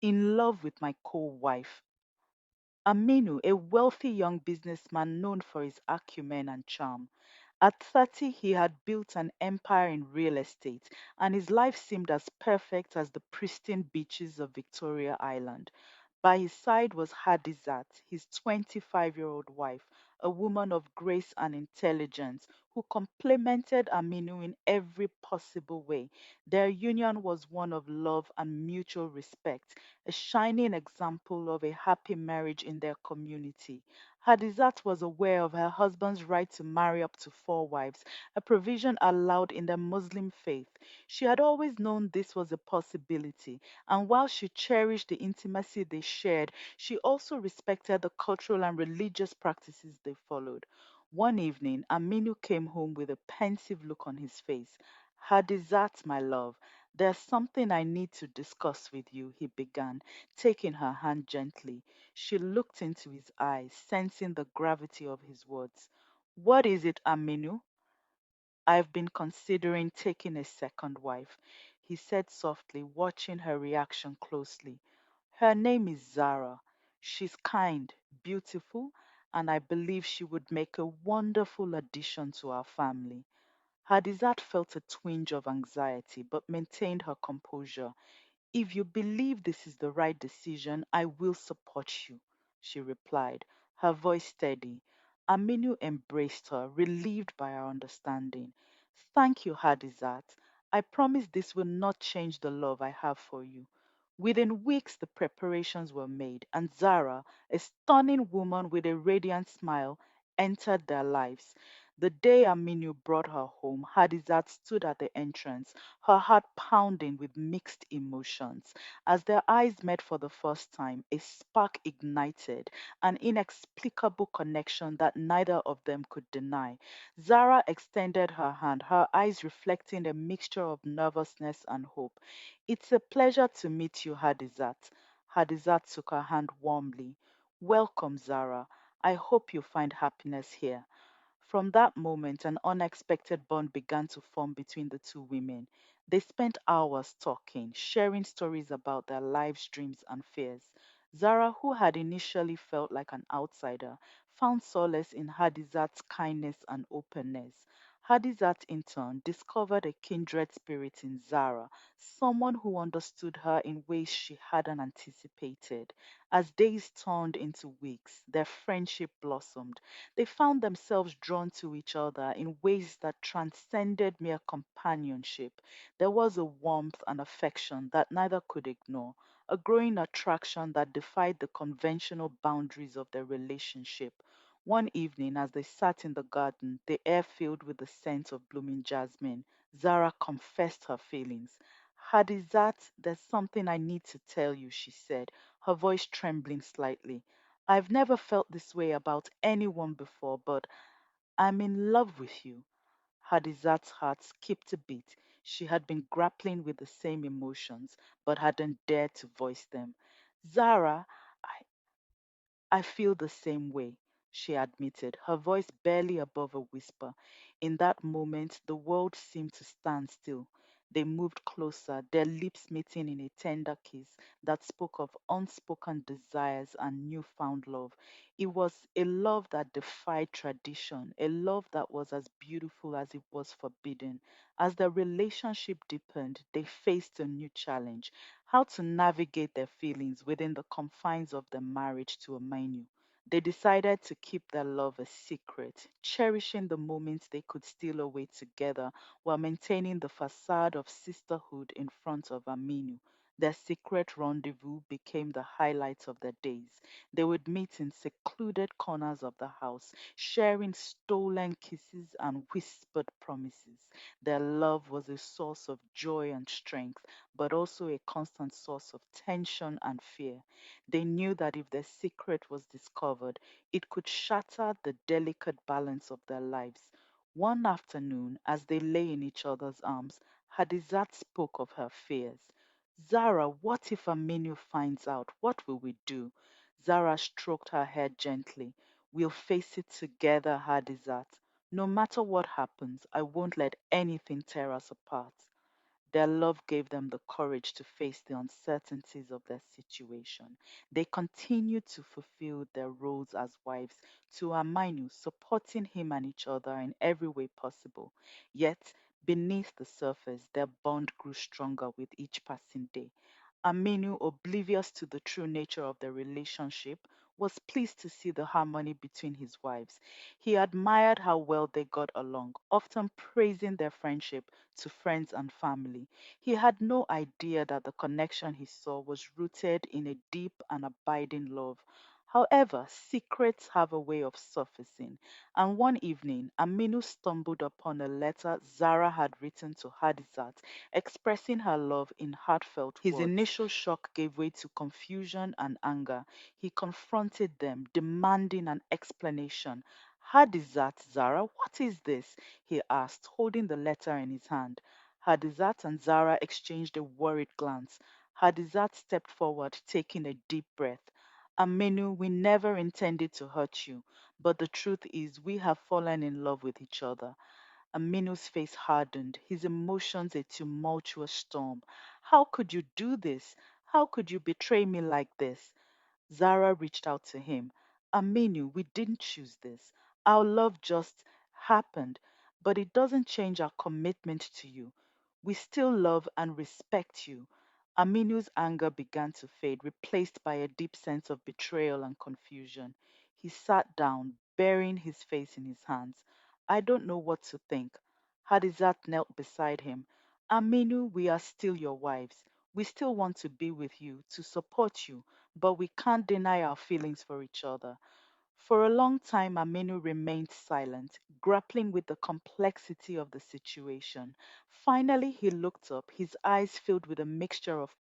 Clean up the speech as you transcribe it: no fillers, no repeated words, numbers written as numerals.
in love with my co-wife. Aminu, a wealthy young businessman known for his acumen and charm. At 30, he had built an empire in real estate, and his life seemed as perfect as the pristine beaches of Victoria Island. By his side was Hadizat, his 25-year-old wife, a woman of grace and intelligence who complemented Aminu in every possible way. Their union was one of love and mutual respect, a shining example of a happy marriage in their community. Hadizat was aware of her husband's right to marry up to four wives, a provision allowed in the Muslim faith. She had always known this was a possibility, and while she cherished the intimacy they shared, she also respected the cultural and religious practices they followed. One evening, Aminu came home with a pensive look on his face. Hadizat, my love, there's something I need to discuss with you, he began, taking her hand gently. She looked into his eyes, sensing the gravity of his words. What is it, Aminu? I've been considering taking a second wife, he said softly, watching her reaction closely. Her name is Zara. She's kind, beautiful, and I believe she would make a wonderful addition to our family. Hadizat felt a twinge of anxiety but maintained her composure. If you believe this is the right decision, I will support you, she replied, her voice steady. Aminu embraced her, relieved by her understanding. Thank you, Hadizat. I promise this will not change the love I have for you. Within weeks, the preparations were made, and Zara, a stunning woman with a radiant smile, entered their lives. The day Aminu brought her home, Hadizat stood at the entrance, her heart pounding with mixed emotions. As their eyes met for the first time, a spark ignited, an inexplicable connection that neither of them could deny. Zara extended her hand, her eyes reflecting a mixture of nervousness and hope. It's a pleasure to meet you, Hadizat. Hadizat took her hand warmly. Welcome, Zara. I hope you find happiness here. From that moment, an unexpected bond began to form between the two women. They spent hours talking, sharing stories about their lives, dreams, and fears. Zara, who had initially felt like an outsider, found solace in Hadizat's kindness and openness. Hadizat, in turn, discovered a kindred spirit in Zara, someone who understood her in ways she hadn't anticipated. As days turned into weeks, their friendship blossomed. They found themselves drawn to each other in ways that transcended mere companionship. There was a warmth and affection that neither could ignore, a growing attraction that defied the conventional boundaries of their relationship. One evening, as they sat in the garden, the air filled with the scent of blooming jasmine, Zara confessed her feelings. Hadizat, there's something I need to tell you, she said, her voice trembling slightly. I've never felt this way about anyone before, but I'm in love with you. Hadizat's heart skipped a beat. She had been grappling with the same emotions, but hadn't dared to voice them. Zara, I, I feel the same way, she admitted, her voice barely above a whisper. In that moment, the world seemed to stand still. They moved closer, their lips meeting in a tender kiss that spoke of unspoken desires and newfound love. It was a love that defied tradition, a love that was as beautiful as it was forbidden. As their relationship deepened, they faced a new challenge: how to navigate their feelings within the confines of their marriage to a minor. They decided to keep their love a secret, cherishing the moments they could steal away together while maintaining the facade of sisterhood in front of Aminu. Their secret rendezvous became the highlight of their days. They would meet in secluded corners of the house, sharing stolen kisses and whispered promises. Their love was a source of joy and strength, but also a constant source of tension and fear. They knew that if their secret was discovered, it could shatter the delicate balance of their lives. One afternoon, as they lay in each other's arms, Hadizat spoke of her fears. Zara, what if Aminu finds out? What will we do? Zara stroked her head gently. We'll face it together, Hadizat. No matter what happens, I won't let anything tear us apart. Their love gave them the courage to face the uncertainties of their situation. They continued to fulfill their roles as wives to Aminu, supporting him and each other in every way possible. Yet, beneath the surface, their bond grew stronger with each passing day. Aminu, oblivious to the true nature of the relationship, was pleased to see the harmony between his wives. He admired how well they got along, often praising their friendship to friends and family. He had no idea that the connection he saw was rooted in a deep and abiding love. However, secrets have a way of surfacing, and one evening, Aminu stumbled upon a letter Zara had written to Hadizat expressing her love in heartfelt His words. Initial shock gave way to confusion and anger. He confronted them, demanding an explanation. Hadizat, Zara, what is this? He asked, holding the letter in his hand. Hadizat and Zara exchanged a worried glance. Hadizat stepped forward, taking a deep breath. Amenu, we never intended to hurt you, but the truth is we have fallen in love with each other. Aminu's face hardened, his emotions a tumultuous storm. How could you do this? How could you betray me like this? Zara reached out to him. Aminu, we didn't choose this. Our love just happened, but it doesn't change our commitment to you. We still love and respect you. Aminu's anger began to fade, replaced by a deep sense of betrayal and confusion. He sat down, burying his face in his hands. I don't know what to think. Hadizat knelt beside him. Aminu, we are still your wives. We still want to be with you, to support you, but we can't deny our feelings for each other. For a long time, Aminu remained silent, grappling with the complexity of the situation. Finally, he looked up, his eyes filled with a mixture of